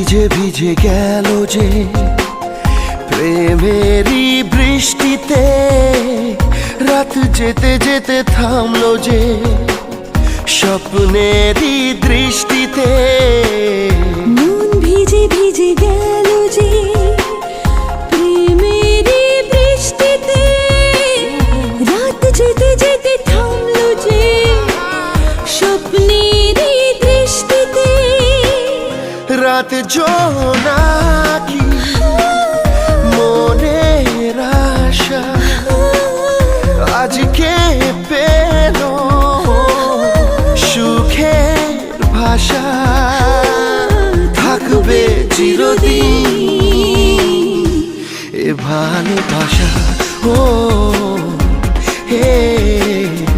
ভিজে ভিজে গেল যে প্রেমেরই বৃষ্টিতে, রাত যেতে যেতে থামলো যে স্বপ্নেরই দৃষ্টিতে। মন ভিজে ভিজে গেল যে প্রেমেরই বৃষ্টিতে, রাত যেতে যেতে থামলো যে স্বপ্নেরই দৃষ্টিতে। রাত জোনাকি মনের আশা আজকে পেল সুখের ভাষা, থাকবে চিরদিন এ ভালোবাসা।